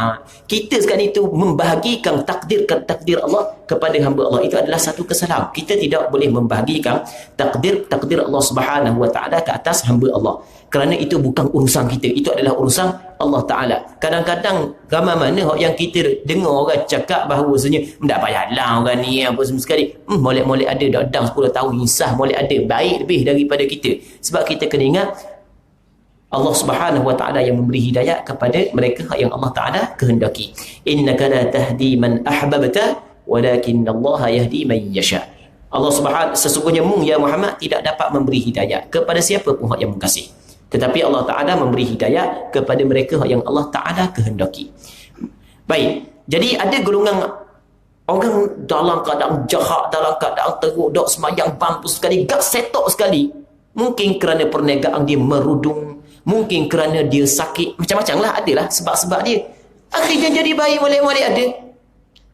Kita sekarang itu membahagikan takdir Allah kepada hamba Allah itu adalah satu kesalahan. Kita tidak boleh membahagikan takdir Allah Subhanahu wa taala ke atas hamba Allah. Kerana itu bukan urusan kita, itu adalah urusan Allah Taala. Kadang-kadang ramai mana yang kita dengar orang cakap bahawasanya tak payahlah orang ni apa semua sekali. Molek-molek ada dah dang 10 tahun insah molek ada baik lebih daripada kita. Sebab kita kena ingat Allah Subhanahu wa taala yang memberi hidayah kepada mereka yang Allah Taala kehendaki. Innaka la tahdi man ahbabta walakin Allah yahdi man yasha. Allah Subhanahu sesungguhnya ya Muhammad tidak dapat memberi hidayah kepada siapa pun yang mengasihi. Tetapi Allah Ta'ala memberi hidayah kepada mereka yang Allah Ta'ala kehendaki. Baik, jadi ada golongan orang dalam keadaan jahat, dalam keadaan teruk, dok semayang bampus sekali, gak setok sekali. Mungkin kerana perniagaan dia merudung, mungkin kerana dia sakit, macam-macam lah, adalah sebab-sebab dia. Akhirnya jadi baik boleh-boleh ada.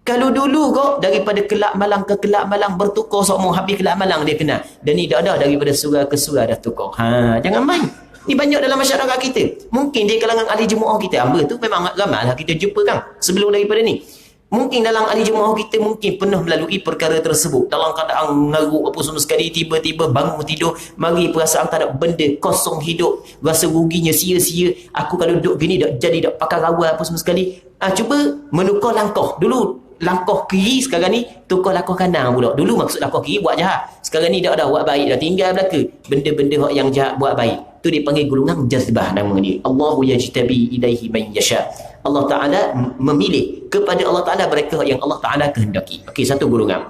Kalau dulu kok daripada Kelab Malang ke Kelab Malang bertukar semua, habis Kelab Malang dia kena. Dan ni dah ada daripada surau ke surau dah tukar. Jangan main. Ni banyak dalam masyarakat kita. Mungkin di kalangan ahli jemaah kita, hamba tu memang ramai lah kita jumpa kan sebelum daripada ni. Mungkin dalam ahli jemaah kita mungkin pernah melalui perkara tersebut. Dalam keadaan ngaruk apa semua sekali, tiba-tiba bangun tidur, mari perasaan tak ada benda, kosong hidup, rasa ruginya sia-sia. Aku kalau duduk gini dak jadi dak pakai rawal apa semua sekali. Cuba menukar langkah. Dulu langkah kiri, sekarang ni tukar langkah kanan pula. Dulu maksud langkah kiri buat jahat. Sekarang ni dah buat baik dah, tinggal belaka. Benda-benda yang jahat buat baik. Tu dipanggil golongan jazbah nama dia. Allahu yajtabi ilaihi man yasha. Allah Taala memilih kepada Allah Taala mereka yang Allah Taala kehendaki. Okey, satu golongan.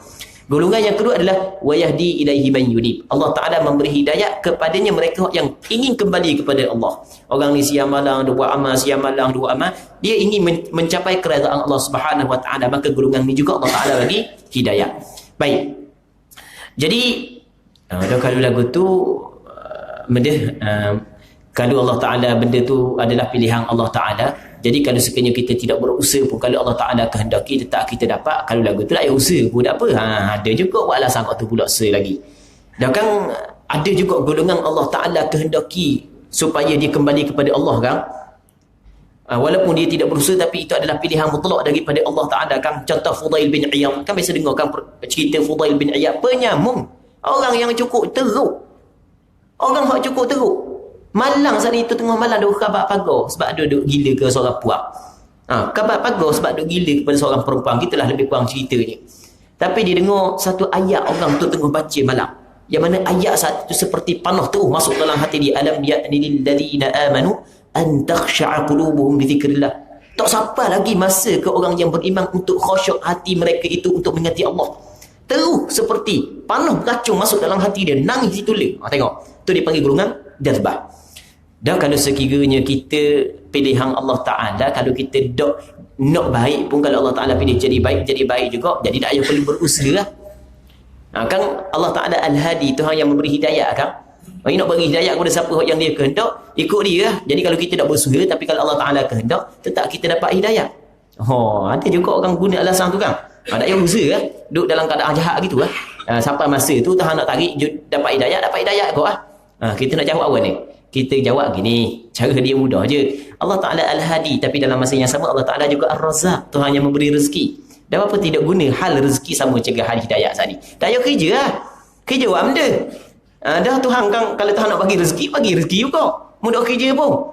Golongan yang kedua adalah wa yahdi ilaihi man yunib. Allah Taala memberi hidayah kepadanya mereka yang ingin kembali kepada Allah. Orang ni siang malam dua amal, siang malam dua amal, dia ingin mencapai kerajaan Allah Subhanahu wa taala, maka golongan ni juga Allah Taala bagi hidayah. Baik. Jadi kalau lagu tu kalau Allah Ta'ala benda tu adalah pilihan Allah Ta'ala, jadi kalau sekiranya kita tidak berusaha pun, kalau Allah Ta'ala kehendaki tetap kita dapat. Kalau lagu tu lah ya usaha pun tak apa, ada juga buat alasan kau tu pula usaha lagi. Dan kan ada juga golongan Allah Ta'ala kehendaki supaya dia kembali kepada Allah kan, walaupun dia tidak berusaha, tapi itu adalah pilihan mutlak daripada Allah Ta'ala kan. Contoh Fudail bin Iyad, kan biasa dengar kan cerita Fudail bin Iyad, penyambung orang yang cukup teruk. Orang yang cukup teruk. Malang saat itu tengah malam duk khabar pagar sebab dia duk gila ke seorang puak. Khabar pagar sebab duk gila kepada seorang perempuan. Gitulah lebih kurang ceritanya. Tapi dia dengar satu ayat orang tu tengah baca malam. Yang mana ayat saat itu seperti panah terus masuk dalam hati dia. Alam ya'ni lil ladzina amanu an takhsha'a qulubuhum bi dzikrillah. Tak sampai lagi masa ke orang yang beriman untuk khusyuk hati mereka itu untuk mengingati Allah. Terus seperti panah beracun masuk dalam hati dia, nangis ditulis. Tengok. Tu dipanggil golongan jazbah. Dan kalau sekiranya kita pilihan Allah Ta'ala, kalau kita nak baik pun, kalau Allah Ta'ala pilih jadi baik juga, jadi tak payah perlu berusaha lah. Kan Allah Ta'ala Al-Hadi, Tuhan yang memberi hidayah kan. Orang nak beri hidayah kepada siapa yang dia kehendak, ikut dia lah. Jadi kalau kita tak berusaha, tapi kalau Allah Ta'ala kehendak, tetap kita dapat hidayah. Ada juga orang guna alasan tu kan. Tak payah usaha lah. Duduk dalam keadaan jahat gitu lah. Sampai masa tu Tuhan nak tarik dapat hidayah kau lah. Kita nak jawab apa ni? Kita jawab gini, cara dia mudah je. Allah Ta'ala Al-Hadi, tapi dalam masa yang sama Allah Ta'ala juga Ar-Razzaq, Tuhan yang memberi rezeki. Dan apa tidak guna hal rezeki sama cegah hal hidayah saat ni? Tak payah kerja lah. Kerja buat benda. Dah Tuhan kan, kalau Tuhan nak bagi rezeki juga. Mudah kerja pun.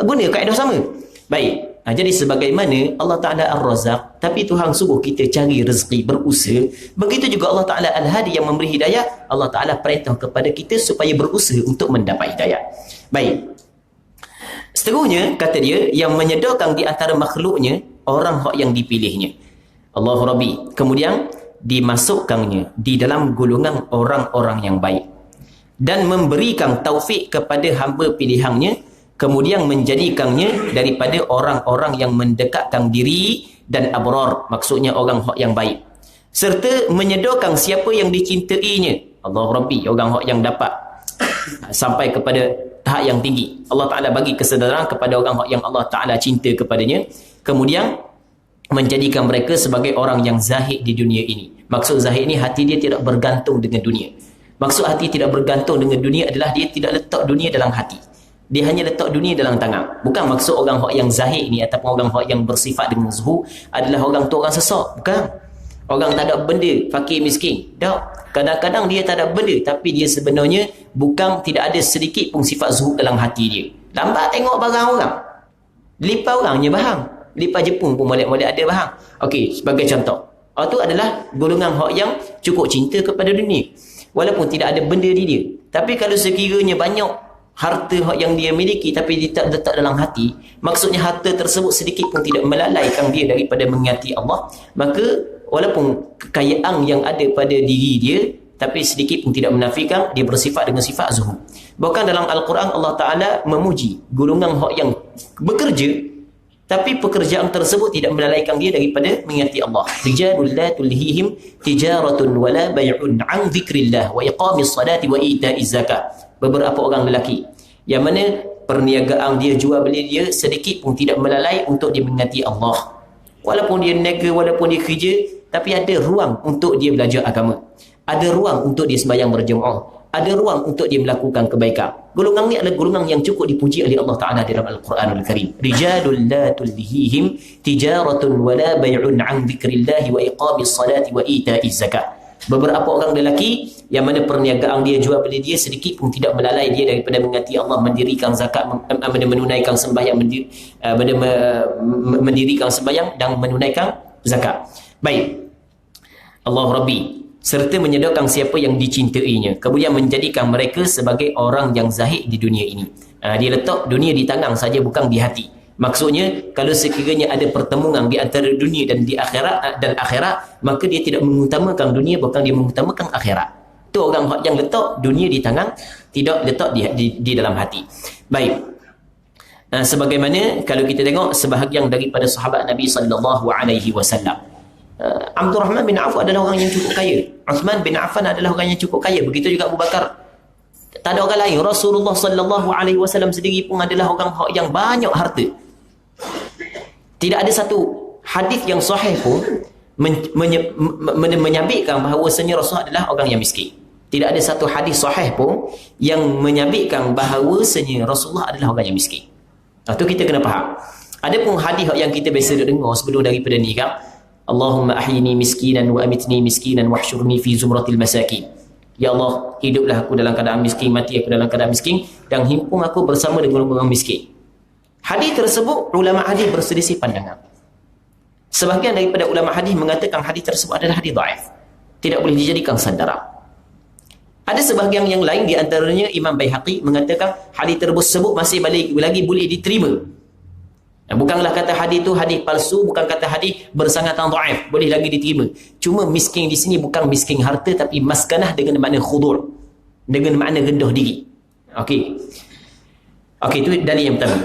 Guna kaedah sama. Baik. Jadi sebagaimana Allah Ta'ala Ar-Razzaq, tapi Tuhan suruh kita cari rezeki, berusaha. Begitu juga Allah Ta'ala Al-Hadi yang memberi hidayah. Allah Ta'ala perintah kepada kita supaya berusaha untuk mendapat hidayah. Baik. Seterusnya, kata dia, yang menyedarkan di antara makhluknya, orang yang dipilihnya. Allahu Rabbi. Kemudian, dimasukkannya di dalam golongan orang-orang yang baik. Dan memberikan taufik kepada hamba pilihannya, kemudian menjadikannya daripada orang-orang yang mendekatkan diri dan abrar, maksudnya orang yang baik, serta menyedarkan siapa yang dicintainya. Allah Rabbi, orang yang dapat sampai kepada tahap yang tinggi. Allah Ta'ala bagi kesedaran kepada orang yang Allah Ta'ala cinta kepadanya, kemudian menjadikan mereka sebagai orang yang zahid di dunia ini. Maksud zahid ini, hati dia tidak bergantung dengan dunia. Maksud hati tidak bergantung dengan dunia adalah dia tidak letak dunia dalam hati. Dia hanya letak dunia dalam tangan. Bukan maksud orang yang zahid ni ataupun orang yang bersifat dengan zuhud adalah orang tu orang sesat. Bukan. Orang tak ada benda, fakir miskin. Tak. Kadang-kadang dia tak ada benda, tapi dia sebenarnya bukan, tidak ada sedikit pun sifat zuhud dalam hati dia. Lambat tengok barang orang. Lipat orangnya bahang. Lipat Jepun pun molek-molek ada bahang. Okey, sebagai contoh. Itu adalah golongan hak yang cukup cinta kepada dunia. Walaupun tidak ada benda di dia. Tapi kalau sekiranya banyak harta hak yang dia miliki tapi dia tak letak dalam hati, maksudnya harta tersebut sedikit pun tidak melalaikan dia daripada mengingati Allah, maka walaupun kekayaan yang ada pada diri dia, tapi sedikit pun tidak menafikan dia bersifat dengan sifat zuhud. Bahkan dalam Al-Quran Allah Ta'ala memuji golongan hak yang bekerja tapi pekerjaan tersebut tidak melalaikan dia daripada mengingati Allah. Rijalul la tulhihim tijaratun wala bay'un an dzikrillah wa iqamis salati wa ita'iz zakat. Beberapa orang lelaki yang mana perniagaan dia, jual beli dia sedikit pun tidak melalai untuk dia mengingati Allah. Walaupun dia niaga, walaupun dia kerja, tapi ada ruang untuk dia belajar agama. Ada ruang untuk dia sembahyang berjemaah. Ada ruang untuk dia melakukan kebaikan. Golongan ni adalah golongan yang cukup dipuji oleh Allah Ta'ala dalam Al-Quranul Karim. Rijalul la tulhihim tijaratun wala bay'un an dzikrillahi wa iqamis salati wa ita'iz zakat. Beberapa orang lelaki yang mana perniagaan dia, jual beli dia sedikit pun tidak melalai dia daripada mengingati Allah, mendirikan zakat, menunaikan sembahyang, mendirikan sembahyang dan menunaikan zakat. Baik. Allah Rabbi, serta menyedorkan siapa yang dicintainya, kemudian menjadikan mereka sebagai orang yang zahid di dunia ini. Dia letak dunia di tangan saja, bukan di hati. Maksudnya, kalau sekiranya ada pertemuan di antara dunia dan di akhirat, maka dia tidak mengutamakan dunia, bahkan dia mengutamakan akhirat. Itu orang yang letak dunia di tangan, tidak letak di dalam hati. Baik. Sebagaimana kalau kita tengok sebahagian daripada sahabat Nabi sallallahu alaihi wasallam. Abdul Rahman bin Auf adalah orang yang cukup kaya. Uthman bin Affan adalah orang yang cukup kaya. Begitu juga Abu Bakar. Tak ada orang lain. Rasulullah sallallahu alaihi wasallam sendiri pun adalah orang yang banyak harta. Tidak ada satu hadis yang sahih pun menyabitkan bahawasanya Rasulullah adalah orang yang miskin. Tidak ada satu hadis sahih pun yang menyabitkan bahawasanya Rasulullah adalah orang yang miskin. Itu kita kena faham. Ada pun hadis yang kita biasa dengar sebelum daripada ni kan, Allahumma ahyini miskinan wa amitni miskinan wahsyurni fi zumratil masakin. Ya Allah, hiduplah aku dalam keadaan miskin, mati aku dalam keadaan miskin, dan himpun aku bersama dengan orang miskin. Hadis tersebut ulama hadis berselisih pandangan. Sebahagian daripada ulama hadis mengatakan hadis tersebut adalah hadis dhaif, tidak boleh dijadikan sandaran. Ada sebahagian yang lain, di antaranya Imam Baihaqi mengatakan hadis tersebut masih lagi boleh diterima. Bukanlah kata hadis itu hadis palsu, bukan kata hadis bersangatan dhaif, boleh lagi diterima. Cuma miskin di sini bukan miskin harta, tapi maskanah dengan makna khudu', dengan makna rendah diri. Okey, itu dalil yang pertama.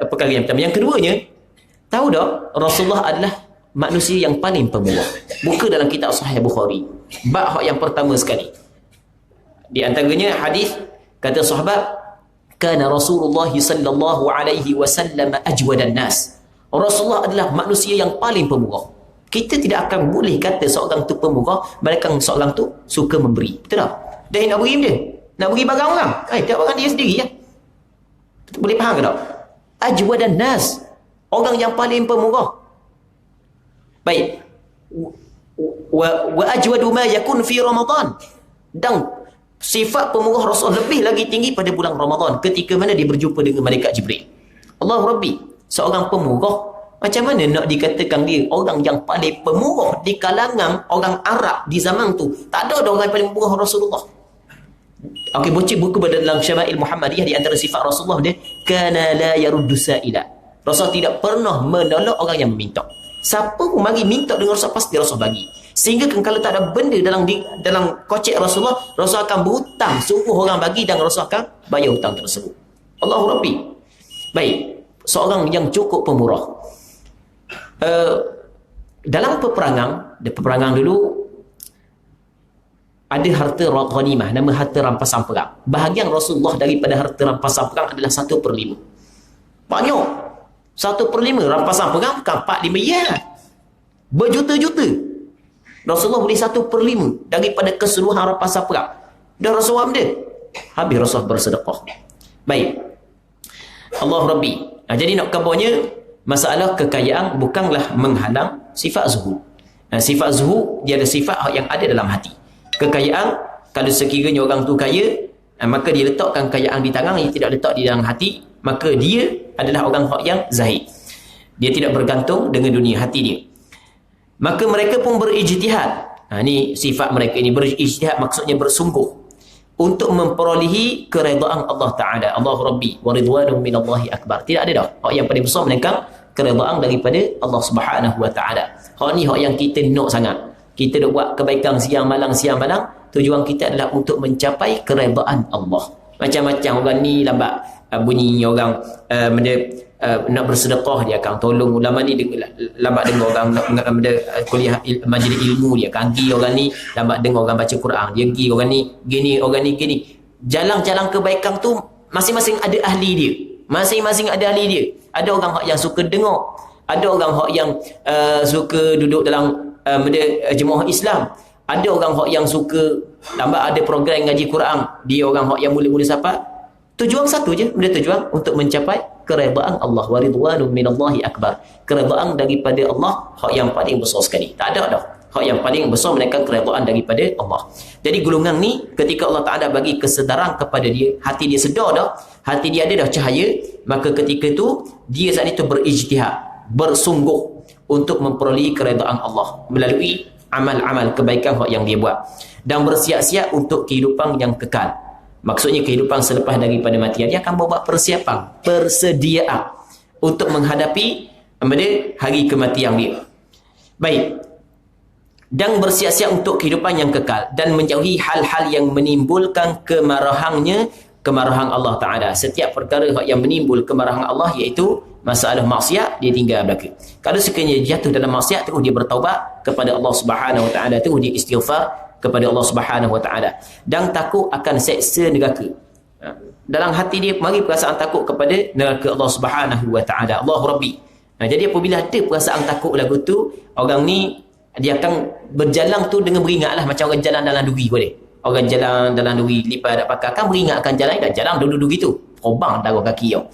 Perkara yang pertama. Yang keduanya, tahu tak Rasulullah adalah manusia yang paling pemurah. Buka dalam kitab Sahih Bukhari, bab yang pertama sekali. Di antaranya hadis kata sahabat, kana Rasulullah sallallahu alaihi wasallam ajwadan nas. Rasulullah adalah manusia yang paling pemurah. Kita tidak akan boleh kata seorang tu pemurah melainkan seorang tu suka memberi. Betul tak? Dia nak beri dia. Nak beri barang orang. Tak barang dia sendiri ya. Boleh faham ke tak? Ajwadan nas. Orang yang paling pemurah. Baik. Wa ajwadu ma yakun fi Ramadan. Dan sifat pemurah Rasul lebih lagi tinggi pada bulan Ramadan, ketika mana dia berjumpa dengan malaikat Jibril. Allah Rabbi, seorang pemurah, macam mana nak dikatakan dia orang yang paling pemurah di kalangan orang Arab di zaman tu? Tak ada orang yang paling pemurah Rasulullah. Okey, baca buku dalam Syama'il Muhammadiyah, di antara sifat Rasulullah dia, kana la yaruddu sa'ila. Rasul tidak pernah menolak orang yang meminta. Siapa pun mari minta dengan Rasul, pasti Rasul bagi. Sehingga kan kalau tak ada benda dalam kocek Rasulullah, Rasul akan berhutang, suruh orang bagi, dan Rasul akan bayar hutang tersebut. Allahu Rabbi. Baik, seorang yang cukup pemurah. Dalam peperangan dulu ada harta ghanimah, nama harta rampasan perang. Bahagian Rasulullah daripada harta rampasan perang adalah 1/5. Banyak. 1/5 rampasan perang bukan 4-5 ya. Berjuta-juta. Rasulullah boleh 1/5 daripada keseluruhan rampasan perang. Dan Rasulullah dia habis Rasulullah bersedekah. Baik. Allah Rabbi. Jadi nak kabarnya, masalah kekayaan bukanlah menghalang sifat zuhud. Sifat zuhud, dia ada sifat yang ada dalam hati. Kekayaan, kalau sekiranya orang tu kaya, maka dia letakkan kekayaan di tangan, dia tidak letak di dalam hati, maka dia adalah orang yang zahid. Dia tidak bergantung dengan dunia hati dia. Maka mereka pun berijtihad. Ini sifat mereka ini, berijtihad maksudnya bersungguh untuk memperolehi keredaan Allah Ta'ala. Allahu Rabbi wa ridwanun minallahi akbar. Tidak ada dah hak yang paling besar melainkan keredaan daripada Allah Subhanahu wa Ta'ala. Hak ni hak yang kita nak sangat. Kita nak buat kebaikan siang malam, tujuan kita adalah untuk mencapai keredaan Allah. Macam-macam orang ni lambat bunyi orang nak bersedekah, dia akan tolong ulama ni, lambat dengar orang nak kuliah majlis ilmu, dia akan pergi. Orang ni lambat dengar orang baca Quran, dia pergi. Orang ni gini. Jalan-jalan kebaikan tu masing-masing ada ahli dia. Masing-masing ada ahli dia. Ada orang yang suka dengar, ada orang yang suka duduk dalam jemaah Islam, ada orang yang suka lambat ada program ngaji Quran, dia orang yang mula-mula siapa. Tujuan satu je, benda tujuan untuk mencapai keredaan Allah. Wa ridwanun minallahi akbar. Keredaan daripada Allah, hak yang paling besar sekali. Tak ada dah hak yang paling besar melainkan keredaan daripada Allah. Jadi golongan ni, ketika Allah Ta'ala bagi kesedaran kepada dia, hati dia sedar dah, hati dia ada dah cahaya, maka ketika tu dia saat itu berijtihad, bersungguh untuk memperolehi keredaan Allah melalui amal-amal kebaikan yang dia buat, dan bersiap-siap untuk kehidupan yang kekal. Maksudnya kehidupan selepas daripada matian. Dia akan membuat persiapan, persediaan untuk menghadapi hari kematian dia. Baik. Dan bersiap-siap untuk kehidupan yang kekal, dan menjauhi hal-hal yang menimbulkan kemarahan Allah Ta'ala. Setiap perkara yang menimbul kemarahan Allah, iaitu masalah maksiat, dia tinggal belaka. Kalau sekiranya jatuh dalam maksiat, terus dia bertaubat kepada Allah Subhanahu Wa Ta'ala, terus dia istighfar kepada Allah Subhanahu Wa Ta'ala, dan takut akan seksa neraka. Dalam hati dia mari perasaan takut kepada neraka Allah Subhanahu Wa Ta'ala. Allahu Rabbi. Jadi apabila ada perasaan takut lagu tu, orang ni dia akan berjalan tu dengan beringatlah, macam orang jalan dalam duri boleh. Orang jalan dalam duri lipat tak pakai, akan beringatkan jalan, dan jalan duduk gitu. Robang darah kaki kau.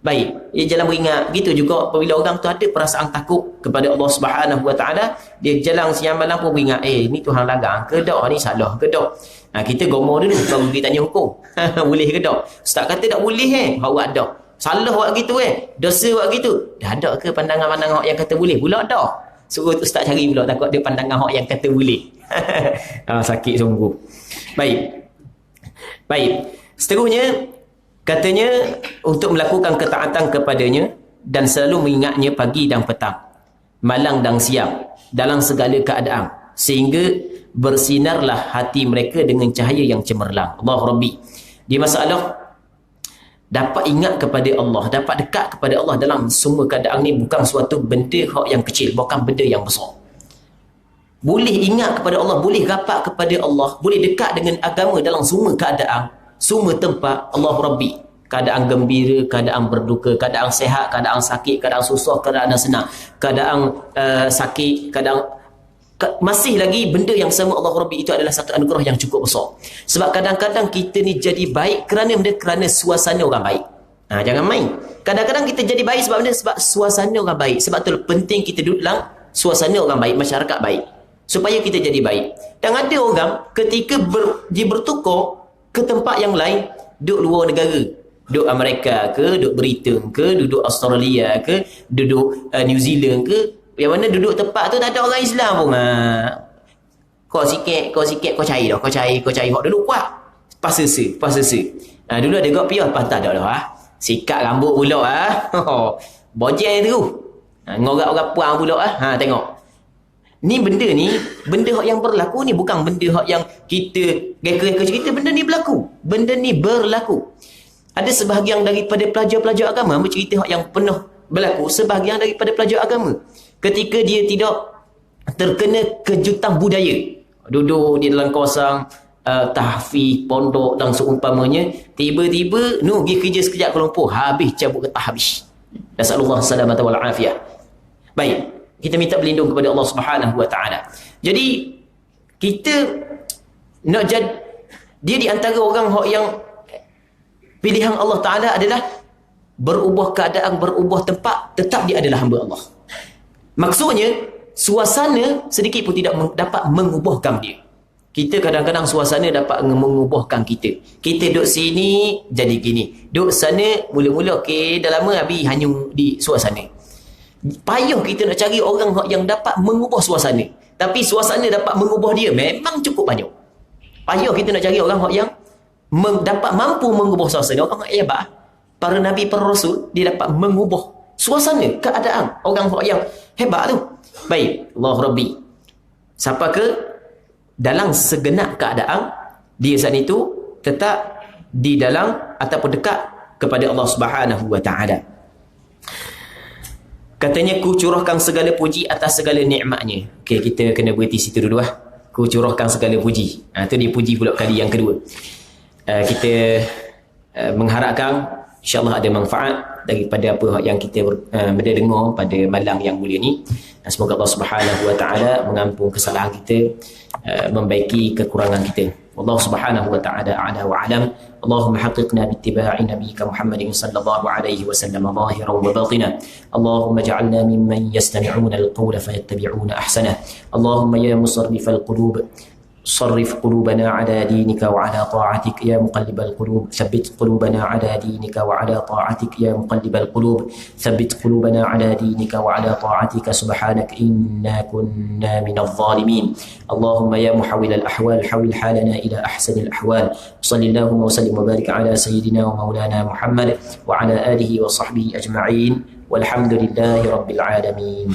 Baik, dia jalan beringat. Begitu juga apabila orang tu ada perasaan takut kepada Allah Subhanahu Wa Ta'ala, dia jalan siang malam pun beringat, ni Tuhan larang ke tak, ni salah ke tak. Kita gomor dulu baru kita tanya hukum. Boleh ke tak? Ustaz kata tak boleh awak dah. Salah awak gitu dosa awak gitu. Dah ada ke pandangan-pandangan yang kata boleh? Pula dah. Suruh ustaz cari pula, takut ada pandangan yang kata boleh. Sakit sungguh. Baik. Seterusnya katanya untuk melakukan ketaatan kepadanya dan selalu mengingatnya pagi dan petang, malam dan siang, dalam segala keadaan, sehingga bersinarlah hati mereka dengan cahaya yang cemerlang. Allahu Rabbi. Dia masalah dapat ingat kepada Allah, dapat dekat kepada Allah dalam semua keadaan ni bukan suatu benda yang kecil, bukan benda yang besar. Boleh ingat kepada Allah, boleh rapat kepada Allah, boleh dekat dengan agama dalam semua keadaan, semua tempat. Allahu Rabbi. Keadaan gembira, keadaan berduka, keadaan sehat, keadaan sakit, keadaan susah, keadaan senang, keadaan sakit, keadaan masih lagi benda yang sama. Allah Rabbi itu adalah satu anugerah yang cukup besar. Sebab kadang-kadang kita ni jadi baik kerana suasana orang baik. Jangan main. Kadang-kadang kita jadi baik sebab benda, sebab suasana orang baik. Sebab tu penting kita duduk dalam suasana orang baik, masyarakat baik, supaya kita jadi baik. Dan ada orang ketika dia bertukar ke tempat yang lain, duduk luar negara, duduk Amerika ke, duduk Britain ke, duduk Australia ke, duduk New Zealand ke, yang mana duduk tempat tu tak ada orang Islam pun. Kau sikit kau cari dah, kau cari hak dulu kuat. Pasese. Dulu ada gak piah, lepas tak ada dah. Sikat rambut pula bojeng tu. Ngorak orang puang pula tengok. Benda hak yang berlaku ni bukan benda hak yang kita reka-reka cerita. Benda ni berlaku. Ada sebahagian daripada pelajar-pelajar agama bercerita hak yang penuh berlaku. Sebahagian daripada pelajar agama, ketika dia tidak terkena kejutan budaya, duduk di dalam kawasan tahfiz, pondok dan seumpamanya, tiba-tiba pergi kerja sekejap ke Lumpur, habis cabut getah habis. Nasallallahu salamata wal afiyah. Baik, kita minta berlindung kepada Allah Subhanahu Wa Ta'ala. Jadi kita nak jadi, dia di antara orang yang pilihan Allah Ta'ala adalah berubah keadaan, berubah tempat, tetap dia adalah hamba Allah. Maksudnya suasana sedikit pun tidak dapat mengubahkan dia. Kita kadang-kadang suasana dapat mengubahkan kita. Kita duduk sini jadi gini, duduk sana mula-mula okey, dah lama habis hanyung di suasana. Payah kita nak cari orang yang dapat mengubah suasana. Tapi suasana dapat mengubah dia memang cukup banyak. Payah kita nak cari orang yang dapat mampu mengubah suasana. Orang yang hebat, para nabi, para rasul, dia dapat mengubah suasana, keadaan. Orang yang hebat tu. Baik, Allah Rabbi. Siapa ke dalam segenap keadaan dia saat itu tetap di dalam ataupun dekat kepada Allah Subhanahu wa taala. Katanya, ku curahkan segala puji atas segala nikmatnya. Okey, kita kena berhenti situ dulu lah. Ku curahkan segala puji. Tu dia puji pula kali yang kedua. Kita mengharapkan insya-Allah ada manfaat daripada apa yang kita mendengar pada malam yang mulia ni. Semoga Allah Subhanahu wa taala mengampun kesalahan kita, membaiki kekurangan kita. Wallahu subhanahu wa ta'ala a'la wa a'lam. Allahumma haqiqna bittiba'i nabiyyika Muhammadin sallallahu alaihi wasallam zahiran wa batina. Allahumma ja'alna mimman yastami'una al-qawla fayattabi'una ahsana. Allahumma ya musarrifal qulub صرف قلوبنا على دينك وعلى طاعتك يا مقلب القلوب ثبت قلوبنا على دينك وعلى طاعتك يا مقلب القلوب ثبت قلوبنا على دينك وعلى طاعتك سبحانك إنا كنا من الظالمين اللهم يا محول الأحوال حول حالنا إلى أحسن الأحوال صلى اللهم وسلم وبارك على سيدنا ومولانا محمد وعلى آله وصحبه أجمعين والحمد لله رب العالمين.